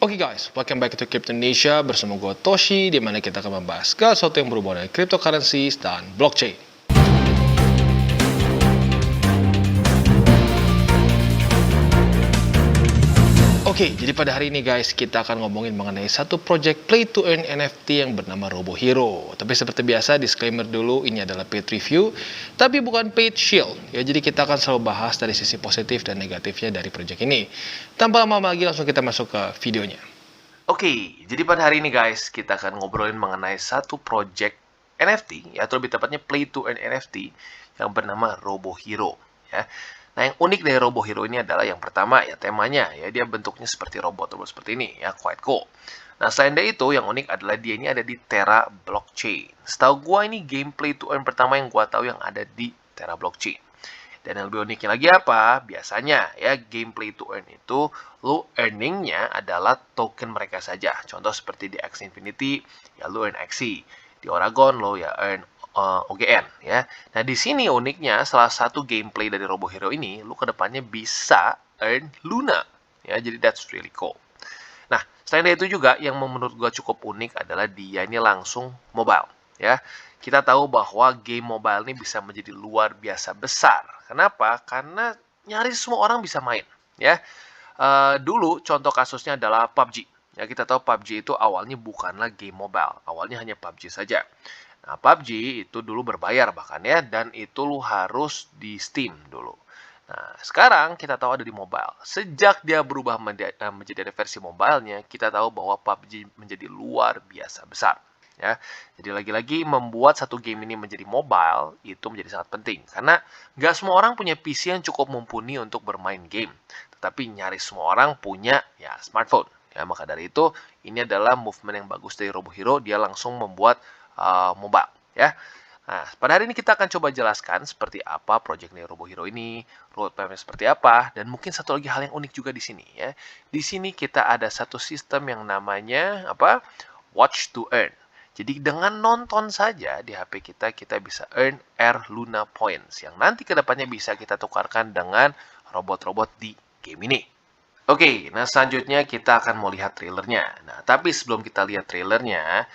Oke guys, welcome back to Crypto Indonesia bersama gue Toshi, di mana kita akan membahas segala sesuatu yang berhubungan dengan cryptocurrencies dan blockchain. Oke, jadi pada hari ini guys, kita akan ngomongin mengenai satu project play to earn NFT yang bernama RoboHero. Tapi seperti biasa, disclaimer dulu, ini adalah paid review, tapi bukan paid shield. Ya, jadi kita akan selalu bahas dari sisi positif dan negatifnya dari project ini. Tanpa lama lagi, langsung kita masuk ke videonya. Oke, jadi pada hari ini guys, kita akan ngobrolin mengenai satu project NFT, atau lebih tepatnya play to earn NFT yang bernama RoboHero. Ya. Nah, yang unik dari RoboHero ini adalah yang pertama ya temanya ya, dia bentuknya seperti robot seperti ini ya, quite cool. Nah, selain dari itu yang unik adalah dia ini ada di Terra blockchain. Setahu gua ini gameplay to earn pertama yang gua tahu yang ada di Terra blockchain. Dan yang lebih uniknya lagi apa? Biasanya ya gameplay to earn itu lo earningnya adalah token mereka saja. Contoh seperti di Axie Infinity ya lo earn Axie. Di Oragon lo ya earn OGN ya. Nah, di sini uniknya salah satu gameplay dari RoboHero ini lu kedepannya bisa earn Luna ya. Jadi that's really cool. Nah, selain dari itu juga yang menurut gua cukup unik adalah dia ini langsung mobile ya. Kita tahu bahwa game mobile ini bisa menjadi luar biasa besar. Kenapa? Karena nyaris semua orang bisa main ya. Dulu contoh kasusnya adalah PUBG. Ya, kita tahu PUBG itu awalnya bukanlah game mobile, awalnya hanya PUBG saja. Nah, PUBG itu dulu berbayar bahkan ya, dan itu lu harus di Steam dulu. Nah, sekarang kita tahu ada di mobile. Sejak dia berubah menjadi versi mobilenya, kita tahu bahwa PUBG menjadi luar biasa besar. Ya, jadi lagi-lagi membuat satu game ini menjadi mobile itu menjadi sangat penting karena nggak semua orang punya PC yang cukup mumpuni untuk bermain game, tetapi nyaris semua orang punya ya smartphone. Ya, maka dari itu ini adalah movement yang bagus dari RoboHero, dia langsung membuat mobile ya. Nah, pada hari ini kita akan coba jelaskan seperti apa project dari RoboHero ini, roadmap-nya seperti apa, dan mungkin satu lagi hal yang unik juga di sini ya. Di sini kita ada satu sistem yang namanya apa? Watch to earn. Jadi dengan nonton saja di HP kita, kita bisa earn Air Luna Points yang nanti kedepannya bisa kita tukarkan dengan robot-robot di game ini. Oke, nah selanjutnya kita akan mau lihat trailernya. Nah, tapi sebelum kita lihat trailernya,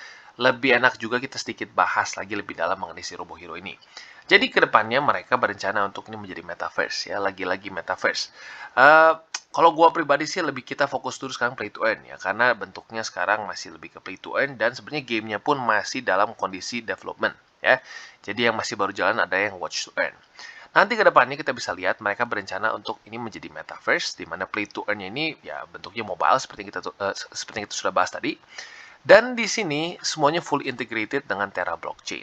lebih enak juga kita sedikit bahas lagi lebih dalam mengenai si RoboHero ini. Jadi kedepannya mereka berencana untuk ini menjadi metaverse ya, lagi-lagi metaverse. Kalau gua pribadi sih lebih kita fokus dulu sekarang play to earn ya, karena bentuknya sekarang masih lebih ke play to earn dan sebenarnya gamenya pun masih dalam kondisi development ya. Jadi yang masih baru jalan ada yang watch to earn. Nanti ke depannya kita bisa lihat mereka berencana untuk ini menjadi metaverse di mana play to earn-nya ini ya bentuknya mobile seperti yang kita sudah bahas tadi. Dan di sini semuanya fully integrated dengan Terra blockchain.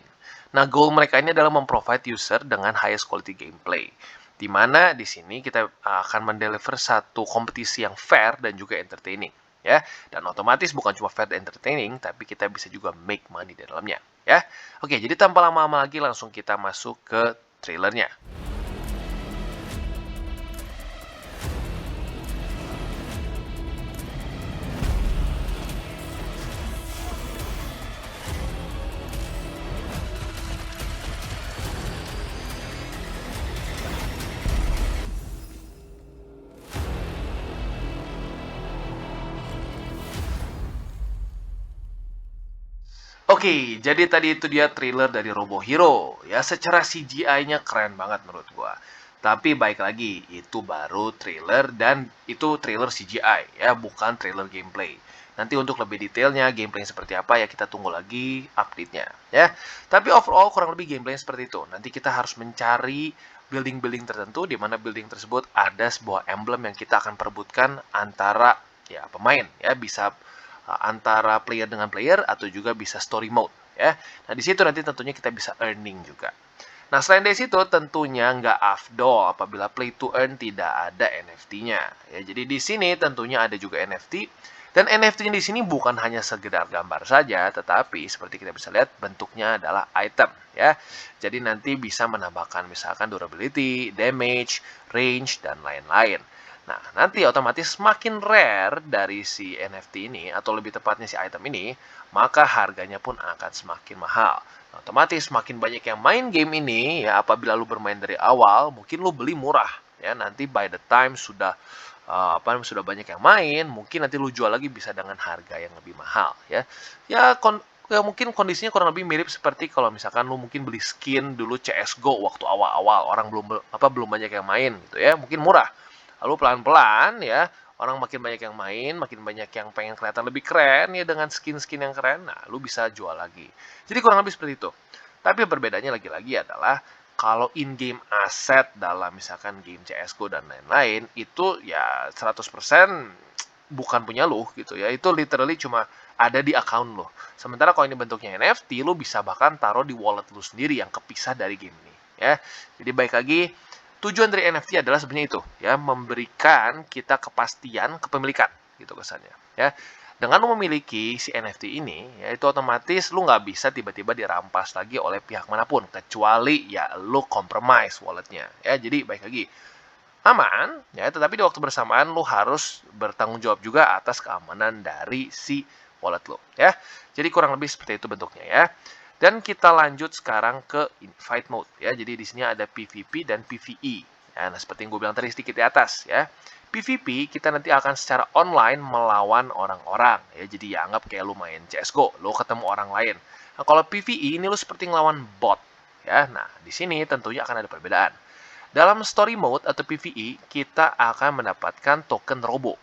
Nah, goal mereka ini adalah memprovide user dengan highest quality gameplay. Di mana di sini kita akan mendeliver satu kompetisi yang fair dan juga entertaining, ya. Dan otomatis bukan cuma fair dan entertaining, tapi kita bisa juga make money di dalamnya, ya. Oke, jadi tanpa lama-lama lagi langsung kita masuk ke trailernya. Oke, jadi tadi itu dia trailer dari RoboHero. Ya, secara CGI-nya keren banget menurut gua. Tapi baik lagi, itu baru trailer dan itu trailer CGI ya, bukan trailer gameplay. Nanti untuk lebih detailnya, gameplay seperti apa ya kita tunggu lagi update-nya ya. Tapi overall kurang lebih gameplay seperti itu. Nanti kita harus mencari building-building tertentu di mana building tersebut ada sebuah emblem yang kita akan perebutkan antara ya pemain ya, bisa antara player dengan player atau juga bisa story mode ya. Nah, di situ nanti tentunya kita bisa earning juga. Nah, selain dari situ tentunya nggak afdol apabila play to earn tidak ada NFT-nya. Ya, jadi di sini tentunya ada juga NFT dan NFT di sini bukan hanya sekedar gambar saja, tetapi seperti kita bisa lihat bentuknya adalah item ya. Jadi nanti bisa menambahkan misalkan durability, damage, range dan lain-lain. Nah, nanti otomatis semakin rare dari si NFT ini, atau lebih tepatnya si item ini, maka harganya pun akan semakin mahal. Nah, otomatis semakin banyak yang main game ini, ya apabila lu bermain dari awal, mungkin lu beli murah. Ya, nanti by the time sudah sudah banyak yang main, mungkin nanti lu jual lagi bisa dengan harga yang lebih mahal ya. Ya mungkin kondisinya kurang lebih mirip seperti kalau misalkan lu mungkin beli skin dulu CS:GO waktu awal-awal orang belum banyak yang main gitu ya, mungkin murah. Lalu pelan-pelan ya, orang makin banyak yang main, makin banyak yang pengen kelihatan lebih keren ya dengan skin-skin yang keren, nah lu bisa jual lagi. Jadi kurang lebih seperti itu. Tapi perbedaannya lagi-lagi adalah kalau in-game aset dalam misalkan game CS:GO dan lain-lain itu ya 100% bukan punya lu gitu ya. Itu literally cuma ada di account lo. Sementara kalau ini bentuknya NFT, lu bisa bahkan taruh di wallet lu sendiri yang kepisah dari game ini ya. Jadi baik lagi, tujuan dari NFT adalah sebenarnya itu ya, memberikan kita kepastian kepemilikan gitu kesannya ya. Dengan lu memiliki si NFT ini, ya itu otomatis lu nggak bisa tiba-tiba dirampas lagi oleh pihak manapun, kecuali ya lu compromise walletnya. Ya, jadi baik lagi, aman, ya tetapi di waktu bersamaan lu harus bertanggung jawab juga atas keamanan dari si wallet lu, ya. Jadi kurang lebih seperti itu bentuknya ya. Dan kita lanjut sekarang ke invite mode ya. Jadi di sini ada PvP dan PvE. Ya, nah seperti yang gue bilang tadi sedikit di atas ya. PvP kita nanti akan secara online melawan orang-orang ya. Jadi ya anggap kayak lu main CS:GO, lu ketemu orang lain. Nah, kalau PvE ini lu seperti ngelawan bot ya. Nah, di sini tentunya akan ada perbedaan. Dalam story mode atau PvE, kita akan mendapatkan token robo.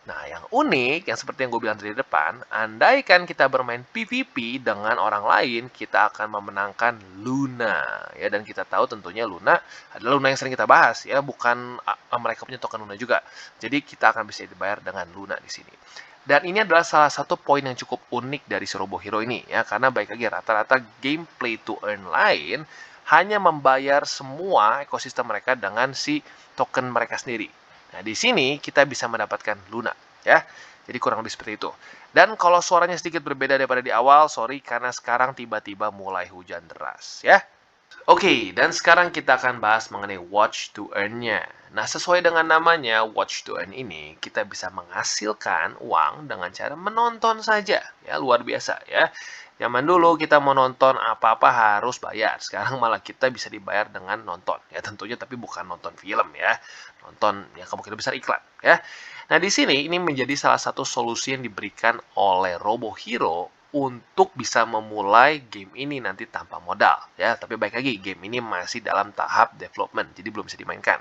Nah, yang unik, yang seperti yang gue bilang tadi di depan, andaikan kita bermain PvP dengan orang lain, kita akan memenangkan Luna. Ya, dan kita tahu tentunya Luna adalah Luna yang sering kita bahas, ya, bukan mereka punya token Luna juga. Jadi kita akan bisa dibayar dengan Luna di sini. Dan ini adalah salah satu poin yang cukup unik dari si Robo Hero ini, ya, karena baik lagi rata-rata gameplay to earn lain hanya membayar semua ekosistem mereka dengan si token mereka sendiri. Nah, di sini kita bisa mendapatkan Luna, ya. Jadi kurang lebih seperti itu. Dan kalau suaranya sedikit berbeda daripada di awal, sorry karena sekarang tiba-tiba mulai hujan deras, ya. Oke, dan sekarang kita akan bahas mengenai watch to earn-nya. Nah, sesuai dengan namanya, watch to earn ini, kita bisa menghasilkan uang dengan cara menonton saja. Ya, luar biasa ya. Zaman dulu kita mau nonton apa-apa harus bayar. Sekarang malah kita bisa dibayar dengan nonton. Ya, tentunya tapi bukan nonton film ya. Nonton yang kemungkinan besar iklan ya. Nah, di sini ini menjadi salah satu solusi yang diberikan oleh Robo Hero untuk bisa memulai game ini nanti tanpa modal ya. Tapi baik lagi, game ini masih dalam tahap development, jadi belum bisa dimainkan.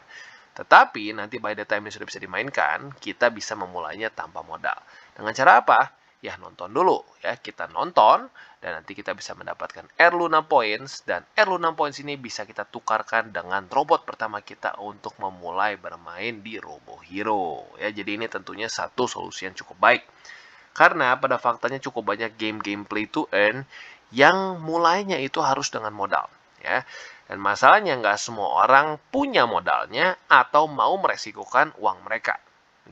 Tetapi nanti by the time ini sudah bisa dimainkan, kita bisa memulainya tanpa modal. Dengan cara apa? Ya nonton dulu ya, kita nonton dan nanti kita bisa mendapatkan Air Luna Points, dan Air Luna Points ini bisa kita tukarkan dengan robot pertama kita untuk memulai bermain di Robo Hero ya. Jadi ini tentunya satu solusi yang cukup baik. Karena pada faktanya cukup banyak game-game play to earn yang mulainya itu harus dengan modal ya. Dan masalahnya nggak semua orang punya modalnya atau mau meresikokan uang mereka.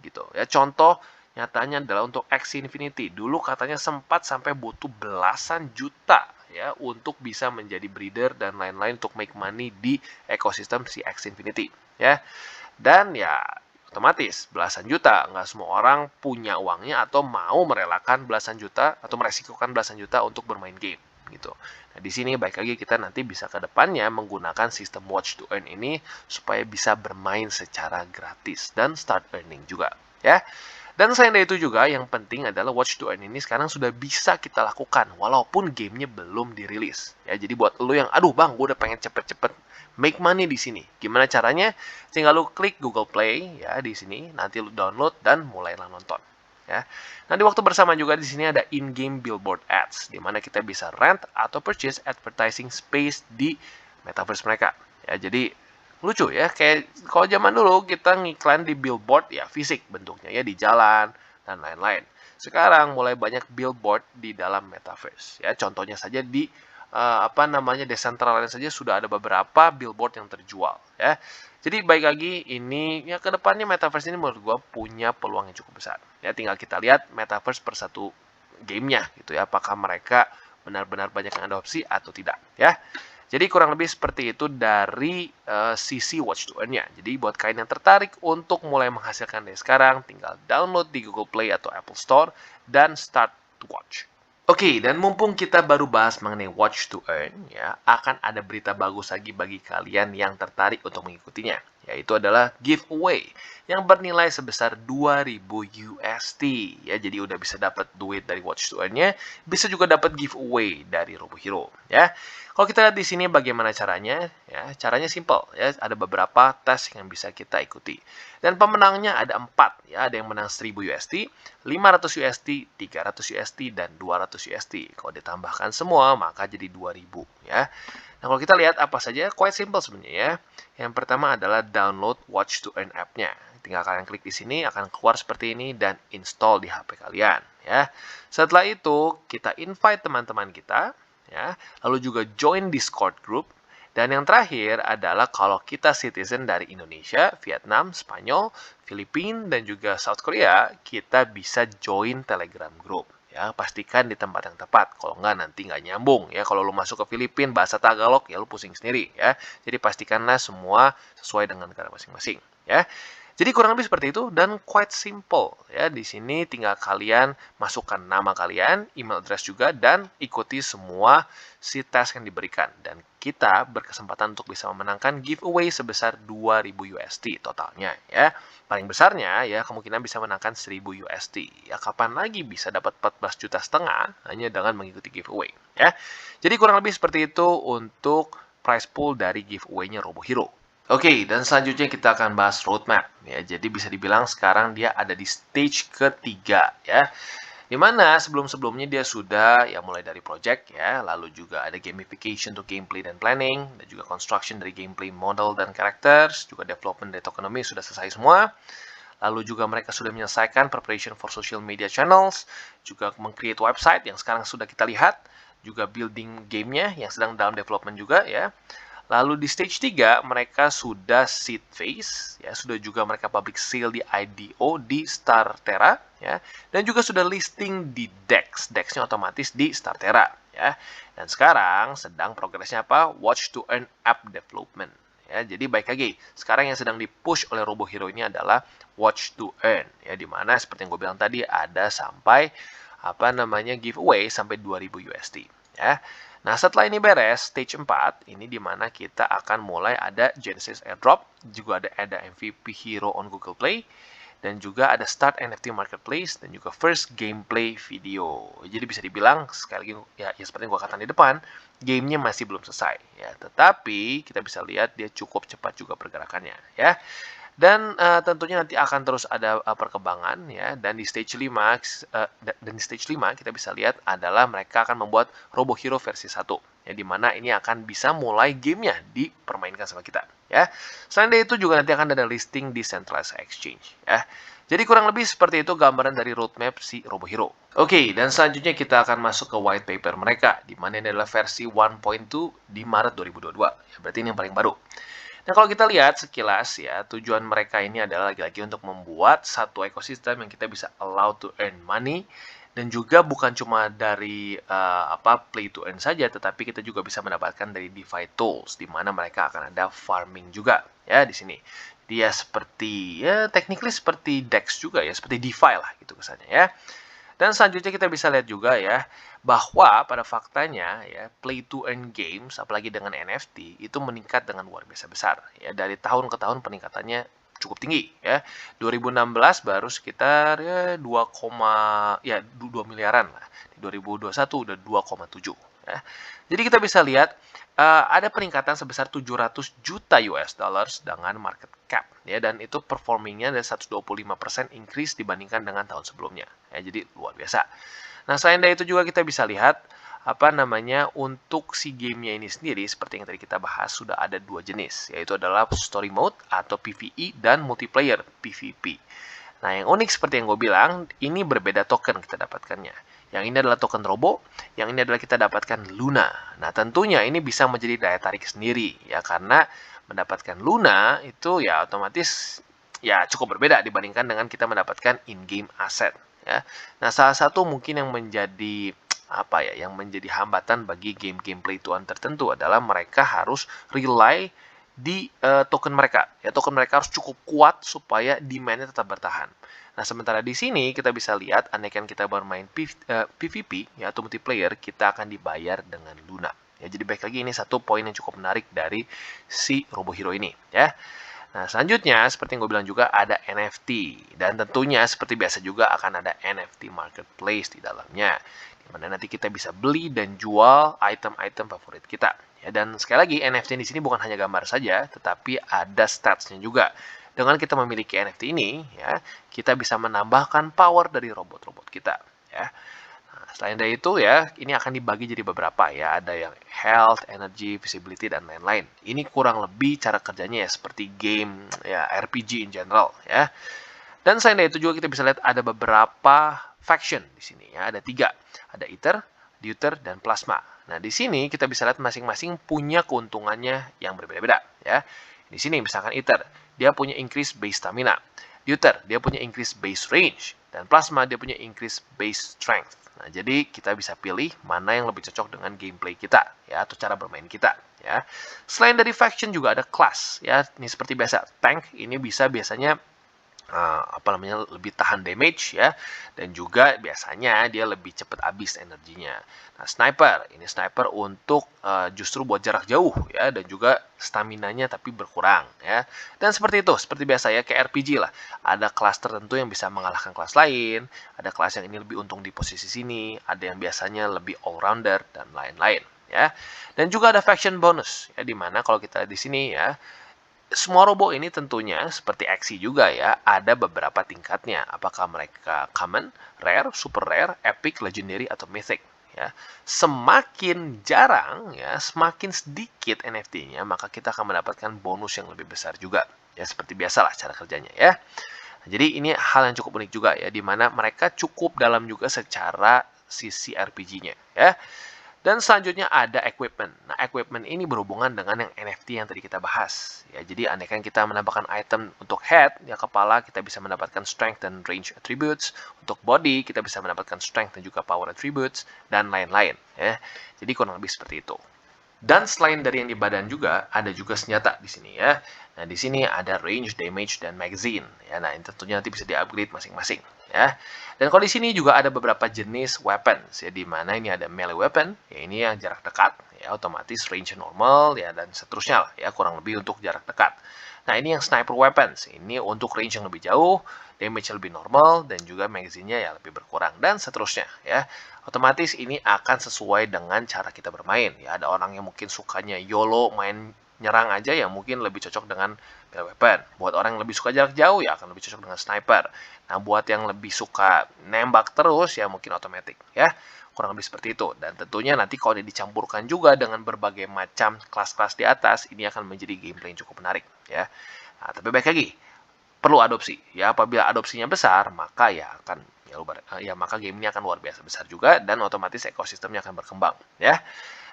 Gitu ya. Contoh nyatanya adalah untuk Axie Infinity. Dulu katanya sempat sampai butuh belasan juta ya untuk bisa menjadi breeder dan lain-lain untuk make money di ekosistem si Axie Infinity ya. Dan ya otomatis belasan juta, nggak semua orang punya uangnya atau mau merelakan belasan juta atau meresikokan belasan juta untuk bermain game gitu. Nah, di sini baik lagi kita nanti bisa ke depannya menggunakan sistem watch to earn ini supaya bisa bermain secara gratis dan start earning juga ya. Dan selain dari itu juga yang penting adalah watch to earn ini sekarang sudah bisa kita lakukan walaupun gamenya belum dirilis. Ya, jadi buat lo yang aduh bang, gue udah pengen cepet-cepet make money di sini. Gimana caranya? Tinggal lo klik Google Play ya di sini, nanti lo download dan mulailah nonton. Ya. Nah, di waktu bersama juga di sini ada in-game billboard ads, di mana kita bisa rent atau purchase advertising space di metaverse mereka. Ya, jadi lucu ya, kayak kalau zaman dulu kita ngiklan di billboard ya fisik bentuknya ya di jalan dan lain-lain. Sekarang mulai banyak billboard di dalam metaverse ya. Contohnya saja di Decentraland saja sudah ada beberapa billboard yang terjual ya. Jadi baik lagi ini ya kedepannya metaverse ini menurut gua punya peluang yang cukup besar. Ya tinggal kita lihat metaverse per satu gamenya gitu ya. Apakah mereka benar-benar banyak yang adopsi atau tidak ya. Jadi kurang lebih seperti itu dari sisi watch to earn-nya. Jadi buat kalian yang tertarik untuk mulai menghasilkan dari sekarang, tinggal download di Google Play atau Apple Store dan start to watch. Oke, dan mumpung kita baru bahas mengenai watch to earn, ya, akan ada berita bagus lagi bagi kalian yang tertarik untuk mengikutinya. yaitu adalah giveaway yang bernilai sebesar 2000 USD ya. Jadi udah bisa dapat duit dari Watch to Earn-nya, bisa juga dapat giveaway dari Robohero ya. Kalau kita lihat di sini bagaimana caranya ya, caranya simple ya, ada beberapa tes yang bisa kita ikuti. Dan pemenangnya ada 4 ya, ada yang menang 1000 USD, 500 USD, 300 USD dan 200 USD. Kalau ditambahkan semua maka jadi 2000 ya. Nah, kalau kita lihat apa saja, quite simple sebenarnya ya. Yang pertama adalah download Watch to Earn app-nya. Tinggal kalian klik di sini, akan keluar seperti ini dan install di HP kalian ya. Setelah itu, kita invite teman-teman kita ya, lalu juga join Discord group. Dan yang terakhir adalah kalau kita citizen dari Indonesia, Vietnam, Spanyol, Filipina, dan juga South Korea, kita bisa join Telegram group. Ya, pastikan di tempat yang tepat. Kalau nggak nanti nggak nyambung ya. Kalau lu masuk ke Filipina bahasa Tagalog ya lu pusing sendiri ya. Jadi pastikanlah semua sesuai dengan negara masing-masing ya. Jadi kurang lebih seperti itu dan quite simple ya. Di sini tinggal kalian masukkan nama kalian, email address juga dan ikuti semua si tes yang diberikan dan kita berkesempatan untuk bisa memenangkan giveaway sebesar 2000 USD totalnya ya. Paling besarnya ya kemungkinan bisa menangkan 1000 USD. Ya kapan lagi bisa dapat 14 juta setengah hanya dengan mengikuti giveaway ya. Jadi kurang lebih seperti itu untuk prize pool dari giveaway-nya Robohero. Oke, dan selanjutnya kita akan bahas roadmap. Ya, jadi bisa dibilang sekarang dia ada di stage ketiga, ya. Dimana sebelum-sebelumnya dia sudah ya mulai dari project, ya, lalu juga ada gamification untuk gameplay dan planning, dan juga construction dari gameplay model dan characters, juga development dari tokenomics sudah selesai semua. Lalu juga mereka sudah menyelesaikan preparation for social media channels, juga meng-create website yang sekarang sudah kita lihat, juga building gamenya yang sedang dalam development juga, ya. Lalu di stage 3 mereka sudah seed phase ya, sudah juga mereka public sale di IDO di Startera ya, dan juga sudah listing di DEX. DEX-nya otomatis di Startera ya. Dan sekarang sedang progresnya apa? Watch to Earn app development. Ya, jadi baik lagi, sekarang yang sedang dipush oleh Robohero ini adalah Watch to Earn ya, dimana seperti yang gue bilang tadi ada sampai giveaway sampai 2000 USD ya. Nah, setelah ini beres, stage 4, ini dimana kita akan mulai ada Genesis Airdrop, juga ada MVP Hero on Google Play, dan juga ada Start NFT Marketplace, dan juga First Gameplay Video. Jadi bisa dibilang, sekali lagi, ya seperti yang gue katakan di depan, gamenya masih belum selesai. Ya, tetapi kita bisa lihat dia cukup cepat juga pergerakannya. Ya. Dan tentunya nanti akan terus ada perkembangan ya, dan di stage 5 kita bisa lihat adalah mereka akan membuat Robohero versi 1 ya, dimana ini akan bisa mulai gamenya dipermainkan sama kita ya. Selain dari itu juga nanti akan ada listing di centralized exchange ya. Jadi kurang lebih seperti itu gambaran dari roadmap si Robohero. Oke, dan selanjutnya kita akan masuk ke white paper mereka, di mana ini adalah versi 1.2 di Maret 2022 ya, berarti ini yang paling baru. Nah, kalau kita lihat sekilas ya, tujuan mereka ini adalah lagi-lagi untuk membuat satu ekosistem yang kita bisa allow to earn money, dan juga bukan cuma dari play to earn saja, tetapi kita juga bisa mendapatkan dari DeFi tools, di mana mereka akan ada farming juga ya di sini. Dia seperti ya technically seperti DEX juga ya, seperti DeFi lah gitu kesannya ya. Dan selanjutnya kita bisa lihat juga ya, bahwa pada faktanya ya, play to earn games, apalagi dengan NFT, itu meningkat dengan luar biasa besar. Ya, dari tahun ke tahun peningkatannya cukup tinggi ya. 2016 baru sekitar ya 2 miliaran lah. Di 2021 udah 2,7 ya. Jadi kita bisa lihat ada peningkatan sebesar 700 juta US dollars dengan market cap ya, dan itu performingnya ada 125% increase dibandingkan dengan tahun sebelumnya ya, jadi luar biasa. Nah, selain dari itu juga kita bisa lihat untuk si gamenya ini sendiri seperti yang tadi kita bahas sudah ada 2 jenis, yaitu adalah story mode atau PvE dan multiplayer PvP. Nah, yang unik seperti yang gue bilang, ini berbeda token kita dapatkannya. Yang ini adalah token Robo, yang ini adalah kita dapatkan Luna. Nah, tentunya ini bisa menjadi daya tarik sendiri ya, karena mendapatkan Luna itu ya otomatis ya cukup berbeda dibandingkan dengan kita mendapatkan in-game asset ya. Nah, salah satu mungkin yang menjadi yang menjadi hambatan bagi game-game play to earn tertentu adalah mereka harus rely di token mereka. Ya, token mereka harus cukup kuat supaya demand-nya tetap bertahan. Nah, sementara di sini kita bisa lihat andaikan kita bermain PvP ya, atau multiplayer, kita akan dibayar dengan Luna. Ya, jadi baik lagi ini satu poin yang cukup menarik dari si Robohero ini ya. Nah, selanjutnya seperti yang gue bilang juga ada NFT. Dan tentunya seperti biasa juga akan ada NFT marketplace di dalamnya. Di mana nanti kita bisa beli dan jual item-item favorit kita. Ya, dan sekali lagi NFT di sini bukan hanya gambar saja, tetapi ada statsnya juga. Dengan kita memiliki NFT ini, ya, kita bisa menambahkan power dari robot-robot kita. Ya. Nah, selain dari itu ya, ini akan dibagi jadi beberapa ya. Ada yang health, energy, visibility, dan lain-lain. Ini kurang lebih cara kerjanya ya seperti game ya RPG in general ya. Dan selain dari itu juga kita bisa lihat ada beberapa faction di sini ya. Ada 3. Ada Ether, Deuter, dan Plasma. Nah, di sini kita bisa lihat masing-masing punya keuntungannya yang berbeda-beda ya. Di sini misalkan Ether, dia punya increase base stamina. Deuter, dia punya increase base range. Dan Plasma, dia punya increase base strength. Nah, jadi kita bisa pilih mana yang lebih cocok dengan gameplay kita ya atau cara bermain kita ya. Selain dari faction juga ada class ya. Ini seperti biasa, tank ini bisa biasanya lebih tahan damage ya, dan juga biasanya dia lebih cepat habis energinya. Nah, sniper ini sniper untuk justru buat jarak jauh ya, dan juga staminanya tapi berkurang ya. Dan seperti itu, seperti biasa ya, kayak RPG lah. Ada kelas tertentu yang bisa mengalahkan kelas lain, ada kelas yang ini lebih untung di posisi sini, ada yang biasanya lebih all rounder dan lain-lain ya. Dan juga ada faction bonus ya, dimana kalau kita di sini ya, semua robot ini tentunya seperti Axie juga ya, ada beberapa tingkatnya. Apakah mereka common, rare, super rare, epic, legendary, atau mythic ya. Semakin jarang ya, semakin sedikit NFT-nya, maka kita akan mendapatkan bonus yang lebih besar juga. Ya, seperti biasalah cara kerjanya ya. Jadi ini hal yang cukup unik juga ya, di mana mereka cukup dalam juga secara sisi RPG-nya ya. Dan selanjutnya ada equipment. Nah, equipment ini berhubungan dengan yang NFT yang tadi kita bahas. Ya, jadi andaikan kita menambahkan item untuk head, ya kepala, kita bisa mendapatkan strength dan range attributes. Untuk body, kita bisa mendapatkan strength dan juga power attributes, dan lain-lain. Ya. Jadi kurang lebih seperti itu. Dan selain dari yang di badan juga, ada juga senjata di sini ya. Nah, di sini ada range, damage, dan magazine. Ya, nah, ini tentunya nanti bisa di-upgrade masing-masing. Ya. Dan kalau di sini juga ada beberapa jenis weapons, ya, di mana ini ada melee weapon, ya ini yang jarak dekat, ya otomatis range normal, ya dan seterusnya lah, ya kurang lebih untuk jarak dekat. Nah, ini yang sniper weapons, ini untuk range yang lebih jauh, damage yang lebih normal, dan juga magazine-nya ya lebih berkurang, dan seterusnya, ya. Otomatis ini akan sesuai dengan cara kita bermain. Ya, ada orang yang mungkin sukanya YOLO main nyerang aja, ya mungkin lebih cocok dengan melee weapon. Buat orang yang lebih suka jarak jauh ya akan lebih cocok dengan sniper. Nah, buat yang lebih suka nembak terus ya mungkin otomatis ya. Kurang lebih seperti itu. Dan tentunya nanti kalau dicampurkan juga dengan berbagai macam kelas-kelas di atas, ini akan menjadi gameplay yang cukup menarik ya. Nah, tapi baik lagi, perlu adopsi. Ya, apabila adopsinya besar, maka ya akan maka game ini akan luar biasa besar juga, dan otomatis ekosistemnya akan berkembang ya.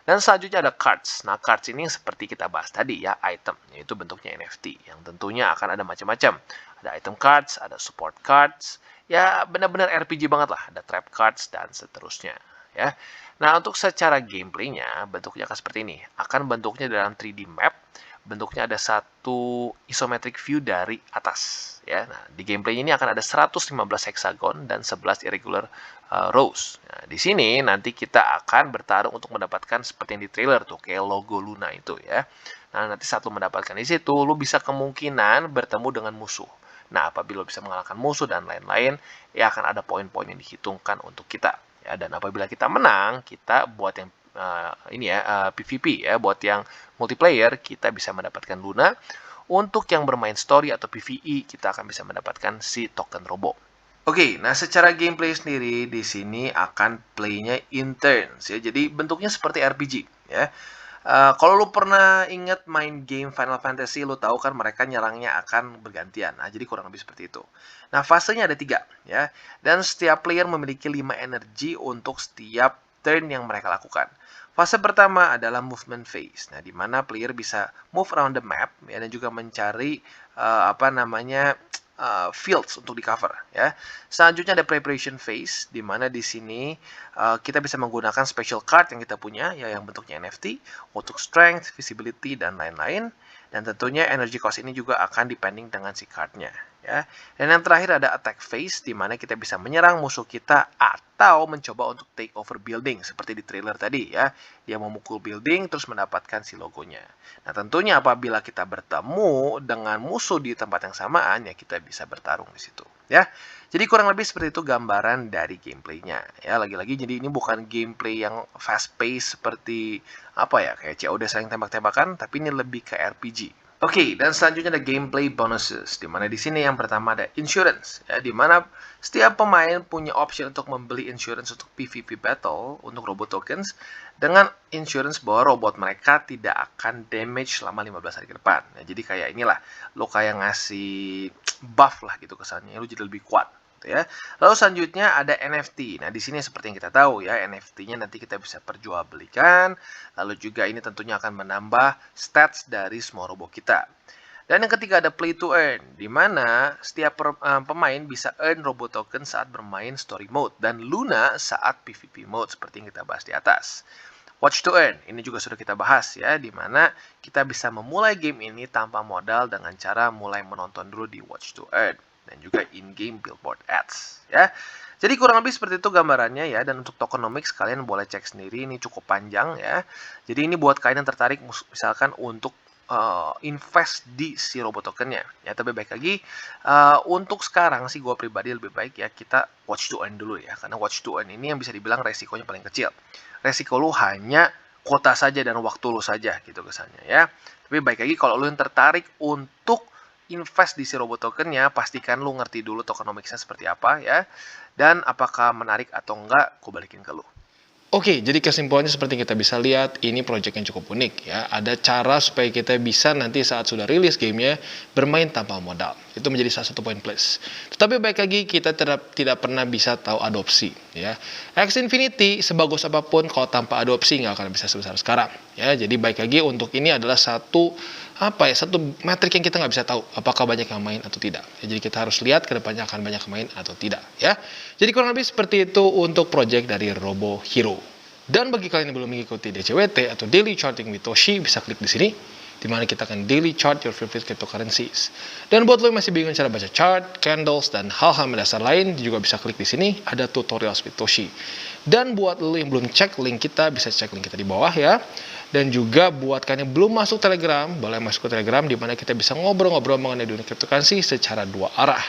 Dan selanjutnya ada cards. Nah, cards ini seperti kita bahas tadi ya, item, yaitu bentuknya NFT yang tentunya akan ada macam-macam. Ada item cards, ada support cards, ya benar-benar RPG banget lah, ada trap cards dan seterusnya ya. Nah, untuk secara gameplaynya bentuknya akan seperti ini. Akan bentuknya dalam 3D map, bentuknya ada satu isometric view dari atas ya. Nah, di gameplay ini akan ada 115 hexagon dan 11 irregular rows. Nah, di sini nanti kita akan bertarung untuk mendapatkan seperti yang di trailer tuh, kayak logo Luna itu ya. Nah, nanti saat lu mendapatkan di situ, lu bisa kemungkinan bertemu dengan musuh. Nah, apabila lu bisa mengalahkan musuh dan lain-lain, ya akan ada poin-poin yang dihitungkan untuk kita. Ya, dan apabila kita menang, kita buat yang PvP ya, buat yang multiplayer kita bisa mendapatkan Luna. Untuk yang bermain story atau PvE kita akan bisa mendapatkan si token robot. Oke, nah secara gameplay sendiri di sini akan playnya in turns ya. Jadi bentuknya seperti RPG ya. Kalau lu pernah ingat main game Final Fantasy, lu tahu kan mereka nyerangnya akan bergantian. Nah, jadi kurang lebih seperti itu. Nah, fasenya ada 3 ya. Dan setiap player memiliki 5 energi untuk setiap turn yang mereka lakukan. Fase pertama adalah movement phase. Nah, di mana player bisa move around the map ya, dan juga mencari fields untuk di cover ya. Selanjutnya ada preparation phase, di mana di sini kita bisa menggunakan special card yang kita punya ya, yang bentuknya NFT untuk strength, visibility, dan lain-lain. Dan tentunya energy cost ini juga akan depending dengan si cardnya ya. Dan yang terakhir ada attack phase, di mana kita bisa menyerang musuh kita atau mencoba untuk take over building seperti di trailer tadi ya. Dia memukul building terus mendapatkan si logonya. Nah, tentunya apabila kita bertemu dengan musuh di tempat yang samaan ya kita bisa bertarung di situ ya. Jadi kurang lebih seperti itu gambaran dari gameplaynya ya. Lagi-lagi jadi ini bukan gameplay yang fast pace seperti apa ya kayak COD saling tembak-tembakan, tapi ini lebih ke RPG. Oke, dan selanjutnya ada gameplay bonuses, di mana di sini yang pertama ada insurance, ya, di mana setiap pemain punya option untuk membeli insurance untuk PvP battle untuk robot tokens dengan insurance bahwa robot mereka tidak akan damage selama 15 hari ke depan. Nah, jadi kayak inilah, lo kayak ngasih buff lah gitu kesannya, lo jadi lebih kuat. Ya. Lalu selanjutnya ada NFT. Nah, di sini seperti yang kita tahu ya, NFT-nya nanti kita bisa perjualbelikan. Lalu juga ini tentunya akan menambah stats dari semua robot kita. Dan yang ketiga ada play to earn, di mana setiap pemain bisa earn robot token saat bermain story mode dan Luna saat PvP mode seperti yang kita bahas di atas. Watch to earn, ini juga sudah kita bahas ya, di mana kita bisa memulai game ini tanpa modal dengan cara mulai menonton dulu di Watch to earn dan juga in-game billboard ads ya. Jadi kurang lebih seperti itu gambarannya ya, dan untuk tokenomics kalian boleh cek sendiri, ini cukup panjang ya. Jadi ini buat kalian yang tertarik misalkan untuk invest di si robot tokennya ya. Tapi baik lagi untuk sekarang sih gue pribadi lebih baik ya kita watch to earn dulu ya, karena watch to earn ini yang bisa dibilang resikonya paling kecil. Resiko lu hanya kuota saja dan waktu lu saja gitu kesannya ya. Tapi baik lagi kalau lu yang tertarik untuk invest di si robot tokennya, pastikan lu ngerti dulu tokenomicsnya seperti apa ya, dan apakah menarik atau enggak, gue balikin ke lu. Oke, jadi kesimpulannya seperti yang kita bisa lihat, ini project yang cukup unik ya. Ada cara supaya kita bisa nanti saat sudah rilis gamenya bermain tanpa modal. Itu menjadi salah satu poin plus. Tetapi baik lagi kita tidak pernah bisa tahu adopsi ya. Axie Infinity sebagus apapun kalau tanpa adopsi nggak akan bisa sebesar sekarang ya. Jadi baik lagi untuk ini adalah satu metrik yang kita nggak bisa tahu apakah banyak yang main atau tidak ya, jadi kita harus lihat kedepannya akan banyak yang main atau tidak ya. Jadi kurang lebih seperti itu untuk project dari Robo Hero. Dan bagi kalian yang belum mengikuti DCWT atau Daily Charting with Toshi, bisa klik di sini di mana kita akan daily chart your favorite cryptocurrencies. Dan buat lo yang masih bingung cara baca chart, candles, dan hal-hal mendasar lain, juga bisa klik di sini ada tutorials with Toshi. Dan buat lo yang belum cek link kita, bisa cek link kita di bawah ya. Dan juga buat kalian yang belum masuk Telegram, boleh masuk ke Telegram di mana kita bisa ngobrol-ngobrol mengenai dunia cryptocurrency secara dua arah.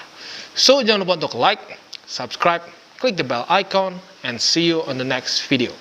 So jangan lupa untuk like, subscribe, click the bell icon, and see you on the next video.